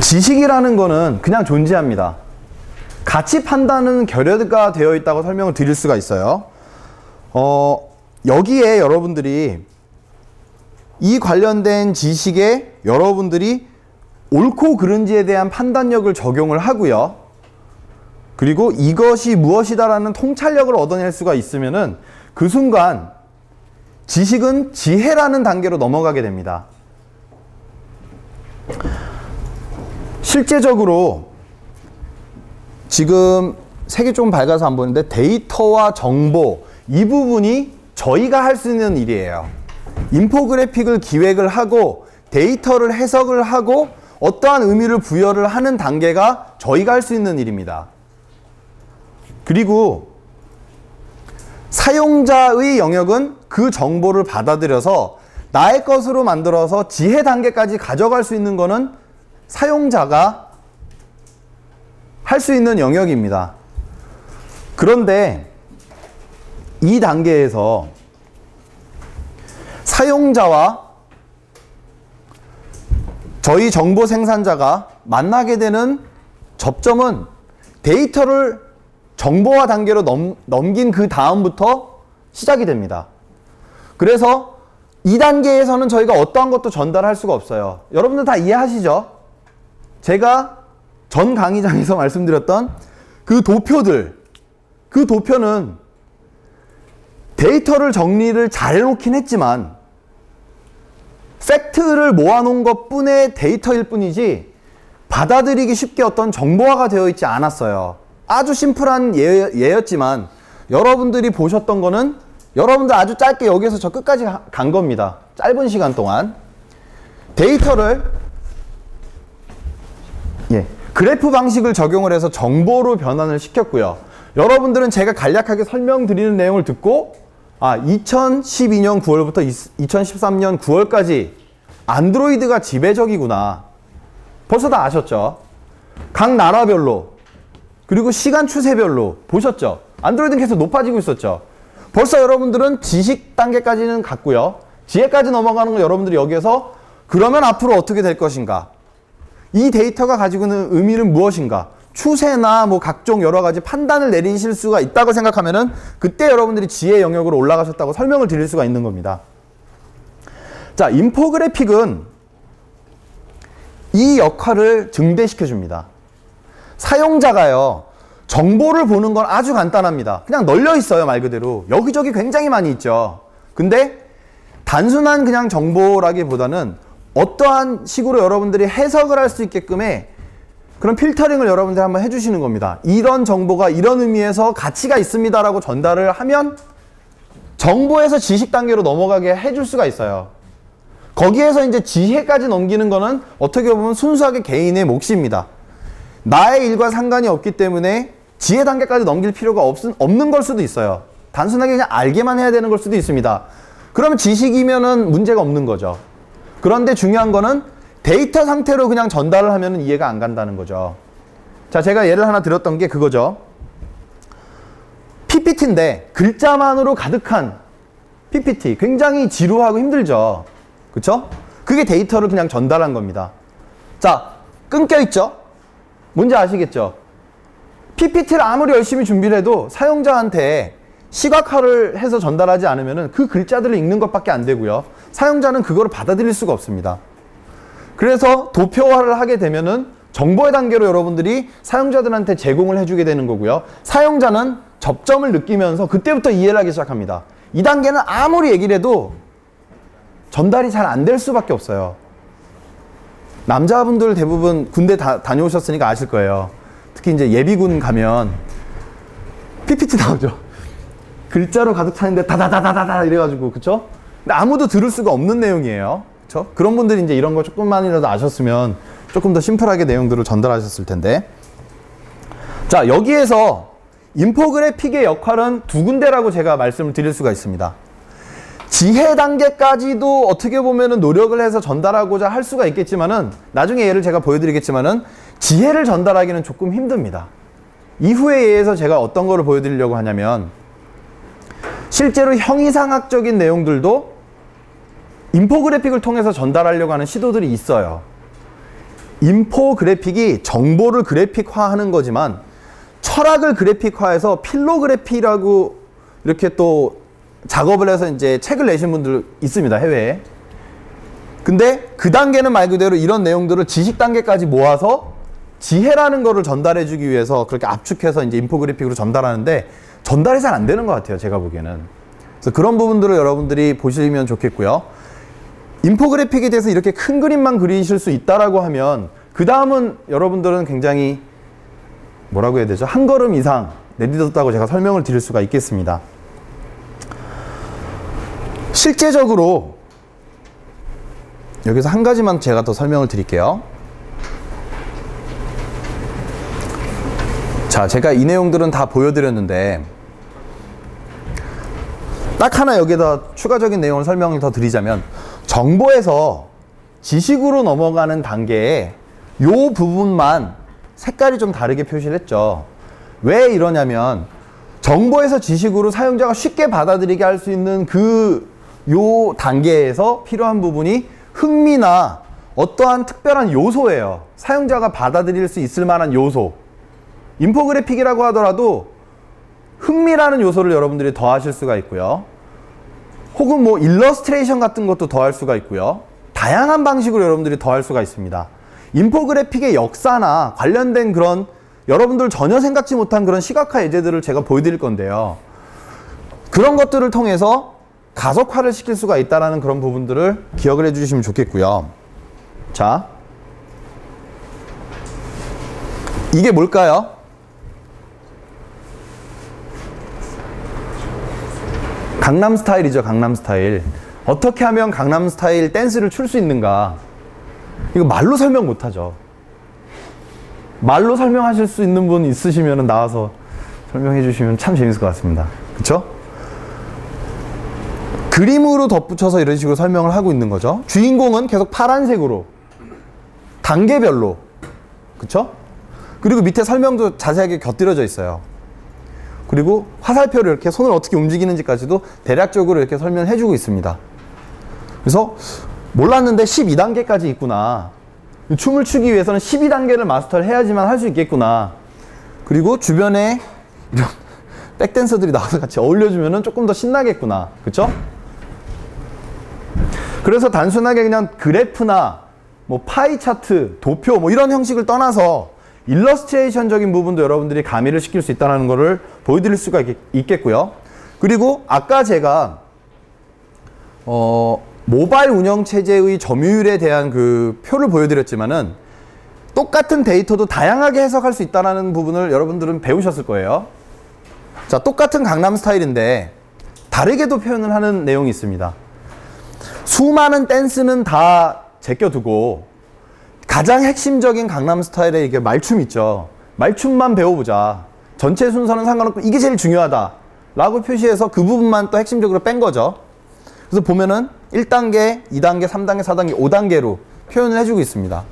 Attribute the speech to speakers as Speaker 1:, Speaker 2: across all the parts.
Speaker 1: 지식이라는 거는 그냥 존재합니다. 가치 판단은 결여가 되어 있다고 설명을 드릴 수가 있어요. 여기에 여러분들이 이 관련된 지식에 여러분들이 옳고 그른지에 대한 판단력을 적용을 하고요. 그리고 이것이 무엇이다라는 통찰력을 얻어낼 수가 있으면은 그 순간 지식은 지혜라는 단계로 넘어가게 됩니다. 실제적으로 지금 색이 좀 밝아서 안 보이는데 데이터와 정보 이 부분이 저희가 할 수 있는 일이에요. 인포그래픽을 기획을 하고 데이터를 해석을 하고 어떠한 의미를 부여를 하는 단계가 저희가 할 수 있는 일입니다. 그리고 사용자의 영역은 그 정보를 받아들여서 나의 것으로 만들어서 지혜 단계까지 가져갈 수 있는 거는 사용자가 할 수 있는 영역입니다. 그런데 이 단계에서 사용자와 저희 정보 생산자가 만나게 되는 접점은 데이터를 정보화 단계로 넘긴 그 다음부터 시작이 됩니다. 그래서 이 단계에서는 저희가 어떠한 것도 전달할 수가 없어요. 여러분들 다 이해하시죠? 제가 전 강의장에서 말씀드렸던 그 도표들, 그 도표는 데이터를 정리를 잘 해놓긴 했지만 팩트를 모아놓은 것뿐의 데이터일 뿐이지 받아들이기 쉽게 어떤 정보화가 되어 있지 않았어요. 아주 심플한 예였지만 여러분들이 보셨던 거는 여러분들 아주 짧게 여기에서 저 끝까지 간 겁니다. 짧은 시간 동안 데이터를 그래프 방식을 적용을 해서 정보로 변환을 시켰고요. 여러분들은 제가 간략하게 설명드리는 내용을 듣고 2012년 9월부터 2013년 9월까지 안드로이드가 지배적이구나. 벌써 다 아셨죠? 각 나라별로 그리고 시간 추세별로 보셨죠? 안드로이드는 계속 높아지고 있었죠? 벌써 여러분들은 지식 단계까지는 갔고요. 지혜까지 넘어가는 거 여러분들이 여기에서 그러면 앞으로 어떻게 될 것인가? 이 데이터가 가지고 있는 의미는 무엇인가? 추세나 뭐 각종 여러 가지 판단을 내리실 수가 있다고 생각하면은 그때 여러분들이 지혜 영역으로 올라가셨다고 설명을 드릴 수가 있는 겁니다. 자, 인포그래픽은 이 역할을 증대시켜 줍니다. 사용자가요, 정보를 보는 건 아주 간단합니다. 그냥 널려 있어요, 말 그대로. 여기저기 굉장히 많이 있죠. 근데 단순한 그냥 정보라기보다는 어떠한 식으로 여러분들이 해석을 할 수 있게끔의 그런 필터링을 여러분들이 한번 해주시는 겁니다. 이런 정보가 이런 의미에서 가치가 있습니다라고 전달을 하면 정보에서 지식 단계로 넘어가게 해줄 수가 있어요. 거기에서 이제 지혜까지 넘기는 거는 어떻게 보면 순수하게 개인의 몫입니다. 나의 일과 상관이 없기 때문에 지혜 단계까지 넘길 필요가 없는 걸 수도 있어요. 단순하게 그냥 알게만 해야 되는 걸 수도 있습니다. 그러면 지식이면은 문제가 없는 거죠. 그런데 중요한 거는 데이터 상태로 그냥 전달을 하면 이해가 안 간다는 거죠. 자, 제가 예를 하나 들었던 게 그거죠. PPT인데 글자만으로 가득한 PPT. 굉장히 지루하고 힘들죠. 그쵸? 그게 데이터를 그냥 전달한 겁니다. 자, 끊겨 있죠? 뭔지 아시겠죠? PPT를 아무리 열심히 준비를 해도 사용자한테 시각화를 해서 전달하지 않으면 그 글자들을 읽는 것밖에 안 되고요. 사용자는 그거를 받아들일 수가 없습니다. 그래서 도표화를 하게 되면은 정보의 단계로 여러분들이 사용자들한테 제공을 해주게 되는 거고요. 사용자는 접점을 느끼면서 그때부터 이해를 하기 시작합니다. 이 단계는 아무리 얘기를 해도 전달이 잘 안 될 수밖에 없어요. 남자분들 대부분 군대 다녀오셨으니까 아실 거예요. 특히 이제 예비군 가면 PPT 나오죠. 글자로 가득 차는데 다다다다다다 이래가지고, 그쵸? 근데 아무도 들을 수가 없는 내용이에요. 그쵸? 그런 분들이 이제 이런 거 조금만이라도 아셨으면 조금 더 심플하게 내용들을 전달하셨을 텐데. 자, 여기에서 인포그래픽의 역할은 두 군데라고 제가 말씀을 드릴 수가 있습니다. 지혜 단계까지도 어떻게 보면은 노력을 해서 전달하고자 할 수가 있겠지만은, 나중에 예를 제가 보여드리겠지만은, 지혜를 전달하기는 조금 힘듭니다. 이후에 예에서 제가 어떤 거를 보여드리려고 하냐면, 실제로 형이상학적인 내용들도 인포그래픽을 통해서 전달하려고 하는 시도들이 있어요. 인포그래픽이 정보를 그래픽화하는 거지만 철학을 그래픽화해서 필로그래피라고 이렇게 또 작업을 해서 이제 책을 내신 분들 있습니다, 해외에. 근데 그 단계는 말 그대로 이런 내용들을 지식 단계까지 모아서 지혜라는 거를 전달해 주기 위해서 그렇게 압축해서 이제 인포그래픽으로 전달하는데 전달이 잘 안 되는 것 같아요, 제가 보기에는. 그래서 그런 부분들을 여러분들이 보시면 좋겠고요. 인포그래픽에 대해서 이렇게 큰 그림만 그리실 수 있다라고 하면 그 다음은 여러분들은 굉장히 뭐라고 해야 되죠? 한 걸음 이상 내딛었다고 제가 설명을 드릴 수가 있겠습니다. 실제적으로 여기서 한 가지만 제가 더 설명을 드릴게요. 자, 제가 이 내용들은 다 보여드렸는데 딱 하나 여기다 추가적인 내용을 설명을 더 드리자면 정보에서 지식으로 넘어가는 단계에 요 부분만 색깔이 좀 다르게 표시를 했죠. 왜 이러냐면 정보에서 지식으로 사용자가 쉽게 받아들이게 할 수 있는 요 단계에서 필요한 부분이 흥미나 어떠한 특별한 요소예요. 사용자가 받아들일 수 있을 만한 요소. 인포그래픽이라고 하더라도 흥미라는 요소를 여러분들이 더하실 수가 있고요. 혹은 뭐 일러스트레이션 같은 것도 더할 수가 있고요. 다양한 방식으로 여러분들이 더할 수가 있습니다. 인포그래픽의 역사나 관련된 그런 여러분들 전혀 생각지 못한 그런 시각화 예제들을 제가 보여드릴 건데요. 그런 것들을 통해서 가속화를 시킬 수가 있다는 그런 부분들을 기억을 해주시면 좋겠고요. 자, 이게 뭘까요? 강남스타일이죠, 강남스타일. 어떻게 하면 강남스타일 댄스를 출 수 있는가? 이거 말로 설명 못하죠. 말로 설명하실 수 있는 분 있으시면 나와서 설명해 주시면 참 재밌을 것 같습니다. 그쵸? 그림으로 덧붙여서 이런 식으로 설명을 하고 있는 거죠. 주인공은 계속 파란색으로 단계별로, 그쵸? 그리고 밑에 설명도 자세하게 곁들여져 있어요. 그리고 화살표를 이렇게 손을 어떻게 움직이는지까지도 대략적으로 이렇게 설명해 주고 있습니다. 그래서 몰랐는데 12단계까지 있구나. 춤을 추기 위해서는 12단계를 마스터를 해야지만 할 수 있겠구나. 그리고 주변에 이런 백댄서들이 나와서 같이 어울려주면 조금 더 신나겠구나. 그쵸? 그래서 단순하게 그냥 그래프나 뭐 파이 차트, 도표 뭐 이런 형식을 떠나서 일러스트레이션적인 부분도 여러분들이 가미를 시킬 수 있다는 것을 보여드릴 수가 있겠고요. 그리고 아까 제가 모바일 운영체제의 점유율에 대한 그 표를 보여드렸지만은 똑같은 데이터도 다양하게 해석할 수 있다는 부분을 여러분들은 배우셨을 거예요. 자, 똑같은 강남스타일인데 다르게도 표현을 하는 내용이 있습니다. 수많은 댄스는 다 제껴두고 가장 핵심적인 강남스타일의 이게 말춤 있죠. 말춤만 배워보자. 전체 순서는 상관없고 이게 제일 중요하다 라고 표시해서 그 부분만 또 핵심적으로 뺀 거죠. 그래서 보면은 1단계, 2단계, 3단계, 4단계, 5단계로 표현을 해주고 있습니다.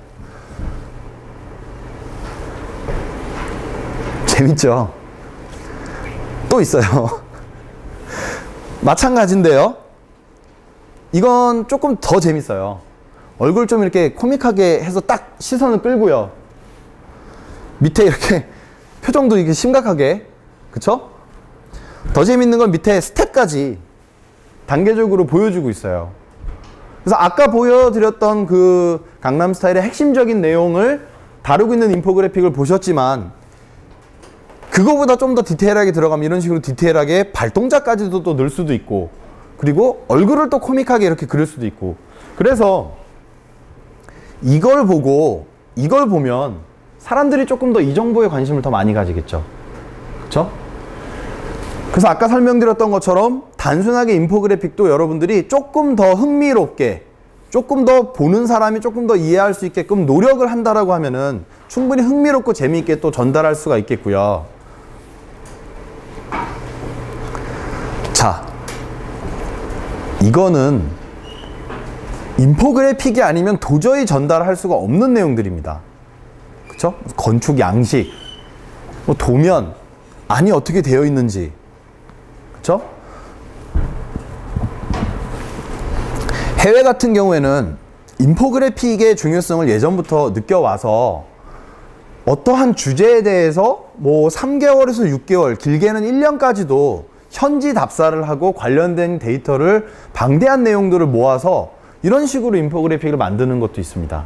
Speaker 1: 재밌죠? 또 있어요. 마찬가지인데요. 이건 조금 더 재밌어요. 얼굴 좀 이렇게 코믹하게 해서 딱 시선을 끌고요. 밑에 이렇게 표정도 이렇게 심각하게, 그쵸? 더 재밌는 건 밑에 스텝까지 단계적으로 보여주고 있어요. 그래서 아까 보여드렸던 그 강남스타일의 핵심적인 내용을 다루고 있는 인포그래픽을 보셨지만 그거보다 좀 더 디테일하게 들어가면 이런 식으로 디테일하게 발동작까지도 또 넣을 수도 있고 그리고 얼굴을 또 코믹하게 이렇게 그릴 수도 있고 그래서 이걸 보면 사람들이 조금 더 이 정보에 관심을 더 많이 가지겠죠. 그쵸? 그래서 아까 설명드렸던 것처럼 단순하게 인포그래픽도 여러분들이 조금 더 흥미롭게 조금 더 보는 사람이 조금 더 이해할 수 있게끔 노력을 한다라고 하면은 충분히 흥미롭고 재미있게 또 전달할 수가 있겠고요. 자, 이거는 인포그래픽이 아니면 도저히 전달할 수가 없는 내용들입니다. 그쵸? 건축 양식, 뭐 도면, 안이 어떻게 되어 있는지, 그쵸? 해외 같은 경우에는 인포그래픽의 중요성을 예전부터 느껴와서 어떠한 주제에 대해서 뭐 3개월에서 6개월, 길게는 1년까지도 현지 답사를 하고 관련된 데이터를 방대한 내용들을 모아서 이런 식으로 인포그래픽을 만드는 것도 있습니다.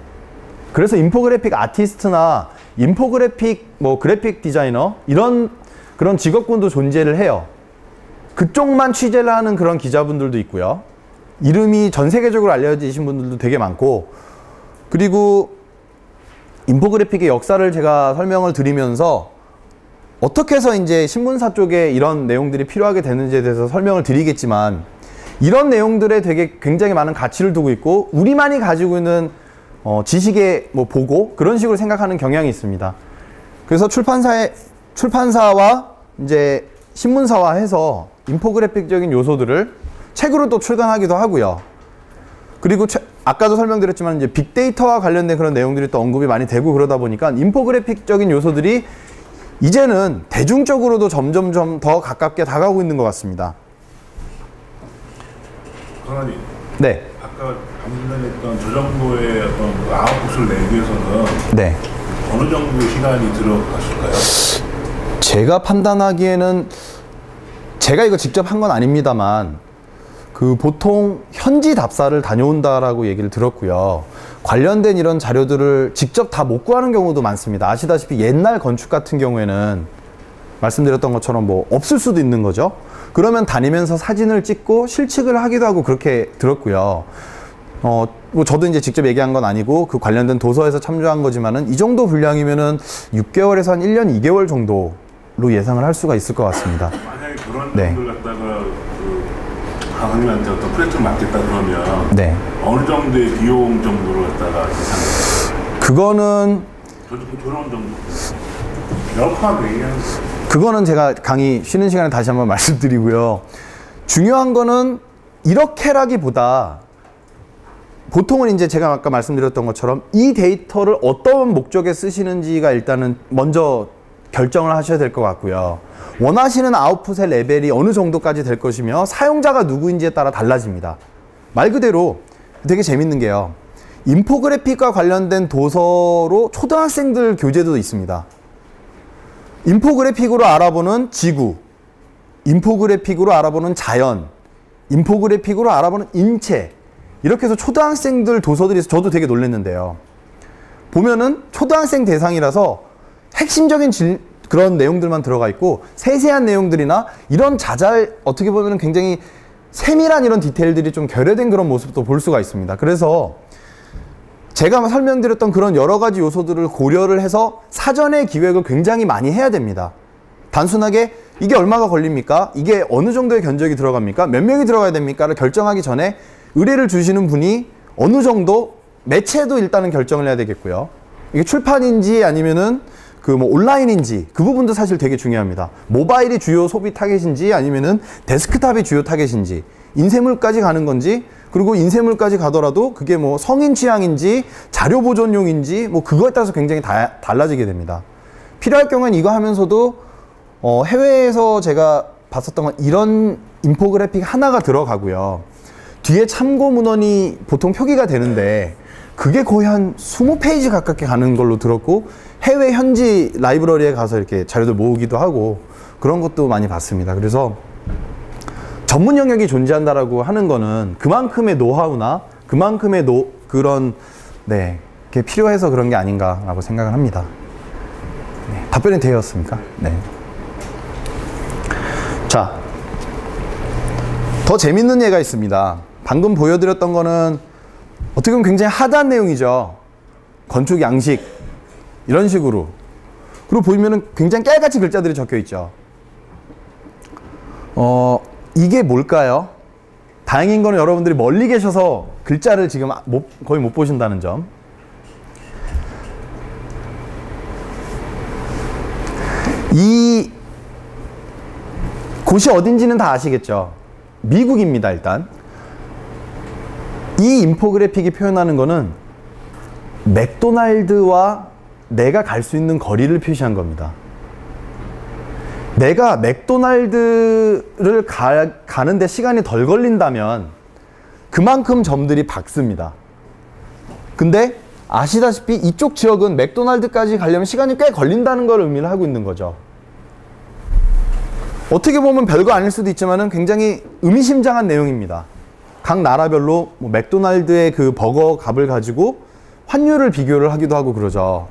Speaker 1: 그래서 인포그래픽 아티스트나 인포그래픽 뭐 그래픽 디자이너 이런 그런 직업군도 존재를 해요. 그쪽만 취재를 하는 그런 기자분들도 있고요. 이름이 전 세계적으로 알려지신 분들도 되게 많고, 그리고 인포그래픽의 역사를 제가 설명을 드리면서 어떻게 해서 이제 신문사 쪽에 이런 내용들이 필요하게 되는지에 대해서 설명을 드리겠지만, 이런 내용들에 되게 굉장히 많은 가치를 두고 있고 우리만이 가지고 있는 지식의 뭐 보고 그런 식으로 생각하는 경향이 있습니다. 그래서 출판사와 이제 신문사와 해서 인포그래픽적인 요소들을 책으로 또 출간하기도 하고요. 그리고 아까도 설명드렸지만 이제 빅데이터와 관련된 그런 내용들이 또 언급이 많이 되고 그러다 보니까 인포그래픽적인 요소들이 이제는 대중적으로도 점점점 더 가깝게 다가오고 있는 것 같습니다.
Speaker 2: 강사님.
Speaker 1: 네.
Speaker 2: 아까 방금 전에 했던 저 정도의 어떤 아웃풋을 내기 위해서는
Speaker 1: 네.
Speaker 2: 어느 정도의 시간이 들어갔을까요?
Speaker 1: 제가 판단하기에는 제가 이거 직접 한 건 아닙니다만 그 보통 현지 답사를 다녀온다라고 얘기를 들었고요. 관련된 이런 자료들을 직접 다 못 구하는 경우도 많습니다. 아시다시피 옛날 건축 같은 경우에는 말씀드렸던 것처럼 뭐 없을 수도 있는 거죠. 그러면 다니면서 사진을 찍고 실측을 하기도 하고 그렇게 들었고요. 뭐 저도 이제 직접 얘기한 건 아니고 그 관련된 도서에서 참조한 거지만은 이 정도 분량이면은 6개월에서 한 1년 2개월 정도로 예상을 할 수가 있을 것 같습니다.
Speaker 2: 만약에 그런
Speaker 1: 네.
Speaker 2: 분들 갖다가 그 강사님한테 어떤 프로젝트를 맡겠다 그러면
Speaker 1: 네.
Speaker 2: 어느 정도의 비용 정도로 갖다가 예상해요?
Speaker 1: 그거는
Speaker 2: 저런 정도 명확하게 얘기하는 거예요.
Speaker 1: 그거는 제가 강의 쉬는 시간에 다시 한번 말씀드리고요. 중요한 거는 이렇게라기보다 보통은 이제 제가 아까 말씀드렸던 것처럼 이 데이터를 어떤 목적에 쓰시는지가 일단은 먼저 결정을 하셔야 될 것 같고요. 원하시는 아웃풋의 레벨이 어느 정도까지 될 것이며 사용자가 누구인지에 따라 달라집니다. 말 그대로 되게 재밌는 게요. 인포그래픽과 관련된 도서로 초등학생들 교재도 있습니다. 인포그래픽으로 알아보는 지구, 인포그래픽으로 알아보는 자연, 인포그래픽으로 알아보는 인체, 이렇게 해서 초등학생들 도서들이 있어서 저도 되게 놀랐는데요. 보면은 초등학생 대상이라서 핵심적인 그런 내용들만 들어가 있고 세세한 내용들이나 이런 자잘 어떻게 보면 굉장히 세밀한 이런 디테일들이 좀 결여된 그런 모습도 볼 수가 있습니다. 그래서 제가 설명드렸던 그런 여러 가지 요소들을 고려를 해서 사전에 기획을 굉장히 많이 해야 됩니다. 단순하게 이게 얼마가 걸립니까? 이게 어느 정도의 견적이 들어갑니까? 몇 명이 들어가야 됩니까?를 결정하기 전에 의뢰를 주시는 분이 어느 정도 매체도 일단은 결정을 해야 되겠고요. 이게 출판인지 아니면은 그 뭐 온라인인지 그 부분도 사실 되게 중요합니다. 모바일이 주요 소비 타겟인지 아니면은 데스크탑이 주요 타겟인지 인쇄물까지 가는 건지, 그리고 인쇄물까지 가더라도 그게 뭐 성인 취향인지 자료 보존용인지 뭐 그거에 따라서 굉장히 달라지게 됩니다. 필요할 경우엔 이거 하면서도 해외에서 제가 봤었던 건 이런 인포그래픽 하나가 들어가고요. 뒤에 참고 문헌이 보통 표기가 되는데 그게 거의 한 20페이지 가깝게 가는 걸로 들었고, 해외 현지 라이브러리에 가서 이렇게 자료들 모으기도 하고 그런 것도 많이 봤습니다. 그래서 전문 영역이 존재한다라고 하는 거는 그만큼의 노하우나 그만큼의 그게 필요해서 그런 게 아닌가라고 생각을 합니다. 네, 답변이 되었습니까? 네. 자, 더 재밌는 예가 있습니다. 방금 보여드렸던 거는 어떻게 보면 굉장히 하드한 내용이죠. 건축 양식 이런 식으로. 그리고 보면은 굉장히 깨알같이 글자들이 적혀 있죠. 이게 뭘까요? 다행인 거는 여러분들이 멀리 계셔서 글자를 지금 거의 못 보신다는 점. 이 곳이 어딘지는 다 아시겠죠? 미국입니다, 일단. 이 인포그래픽이 표현하는 거는 맥도날드와 내가 갈 수 있는 거리를 표시한 겁니다. 내가 맥도날드를 가는데 시간이 덜 걸린다면 그만큼 점들이 박습니다. 근데 아시다시피 이쪽 지역은 맥도날드까지 가려면 시간이 꽤 걸린다는 걸 의미를 하고 있는 거죠. 어떻게 보면 별거 아닐 수도 있지만은 굉장히 의미심장한 내용입니다. 각 나라별로 뭐 맥도날드의 그 버거 값을 가지고 환율을 비교를 하기도 하고 그러죠.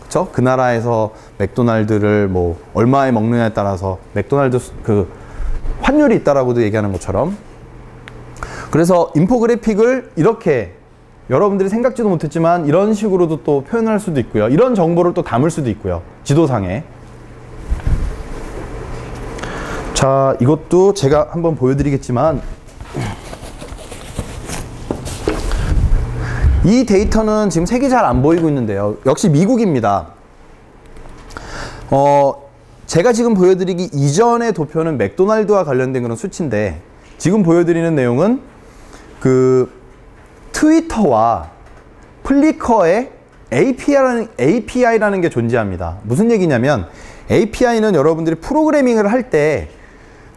Speaker 1: 그쵸? 그 나라에서 맥도날드를 뭐 얼마에 먹느냐에 따라서 맥도날드 그 환율이 있다라고도 얘기하는 것처럼. 그래서 인포그래픽을 이렇게 여러분들이 생각지도 못했지만 이런 식으로도 또 표현할 수도 있고요. 이런 정보를 또 담을 수도 있고요. 지도상에. 자, 이것도 제가 한번 보여드리겠지만 이 데이터는 지금 색이 잘 안 보이고 있는데요. 역시 미국입니다. 제가 지금 보여드리기 이전의 도표는 맥도날드와 관련된 그런 수치인데 지금 보여드리는 내용은 그 트위터와 플리커의 API라는 게 존재합니다. 무슨 얘기냐면 API는 여러분들이 프로그래밍을 할 때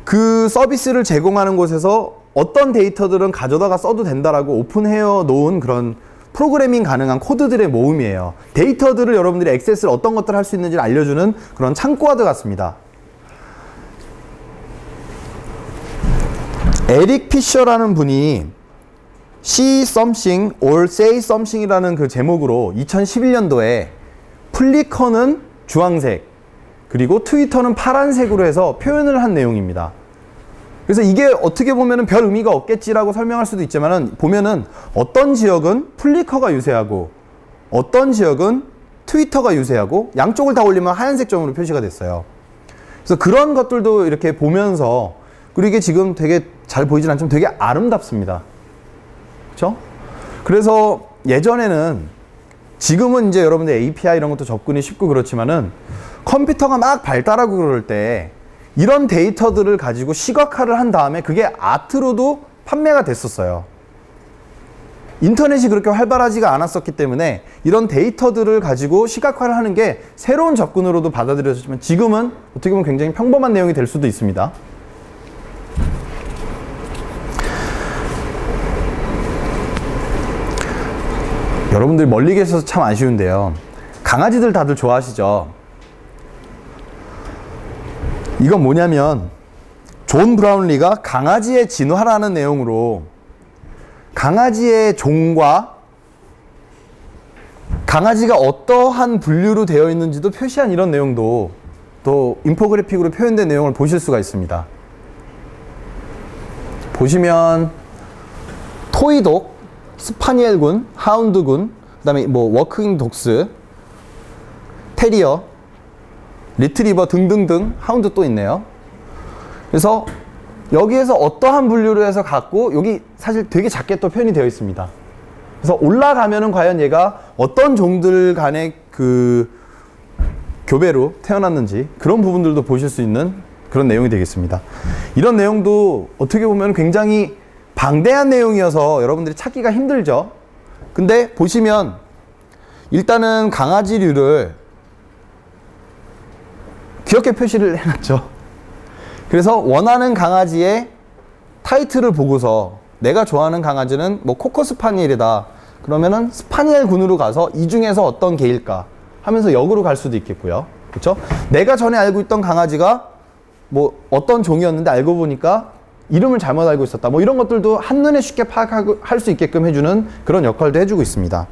Speaker 1: 그 서비스를 제공하는 곳에서 어떤 데이터들은 가져다가 써도 된다라고 오픈해 놓은 그런 프로그래밍 가능한 코드들의 모음이에요. 데이터들을 여러분들이 액세스를 어떤 것들을 할 수 있는지를 알려주는 그런 창고와도 같습니다. 에릭 피셔라는 분이 See Something or Say Something이라는 그 제목으로 2011년도에 플리커는 주황색 그리고 트위터는 파란색으로 해서 표현을 한 내용입니다. 그래서 이게 어떻게 보면은 별 의미가 없겠지라고 설명할 수도 있지만은 보면은 어떤 지역은 플리커가 유세하고 어떤 지역은 트위터가 유세하고 양쪽을 다 올리면 하얀색 점으로 표시가 됐어요. 그래서 그런 것들도 이렇게 보면서 그리고 이게 지금 되게 잘 보이진 않지만 되게 아름답습니다. 그렇죠? 그래서 예전에는 지금은 이제 여러분들 API 이런 것도 접근이 쉽고 그렇지만은 컴퓨터가 막 발달하고 그럴 때 이런 데이터들을 가지고 시각화를 한 다음에 그게 아트로도 판매가 됐었어요. 인터넷이 그렇게 활발하지가 않았었기 때문에 이런 데이터들을 가지고 시각화를 하는 게 새로운 접근으로도 받아들여졌지만 지금은 어떻게 보면 굉장히 평범한 내용이 될 수도 있습니다. 여러분들 멀리 계셔서 참 아쉬운데요. 강아지들 다들 좋아하시죠? 이건 뭐냐면 존 브라운리가 강아지의 진화라는 내용으로 강아지의 종과 강아지가 어떠한 분류로 되어 있는지도 표시한 이런 내용도 또 인포그래픽으로 표현된 내용을 보실 수가 있습니다. 보시면 토이독, 스파니엘군, 하운드군, 그 다음에 뭐 워킹 독스, 테리어, 리트리버 등등등 하운드 또 있네요. 그래서 여기에서 어떠한 분류로 해서 갖고 여기 사실 되게 작게 또 표현이 되어 있습니다. 그래서 올라가면은 과연 얘가 어떤 종들 간의 그 교배로 태어났는지 그런 부분들도 보실 수 있는 그런 내용이 되겠습니다. 이런 내용도 어떻게 보면 굉장히 방대한 내용이어서 여러분들이 찾기가 힘들죠. 근데 보시면 일단은 강아지류를 귀엽게 표시를 해놨죠. 그래서 원하는 강아지의 타이틀을 보고서 내가 좋아하는 강아지는 뭐 코코 스파니엘이다. 그러면은 스파니엘 군으로 가서 이 중에서 어떤 개일까 하면서 역으로 갈 수도 있겠고요. 그렇죠? 내가 전에 알고 있던 강아지가 뭐 어떤 종이었는데 알고 보니까 이름을 잘못 알고 있었다. 뭐 이런 것들도 한눈에 쉽게 파악할 수 있게끔 해주는 그런 역할도 해주고 있습니다.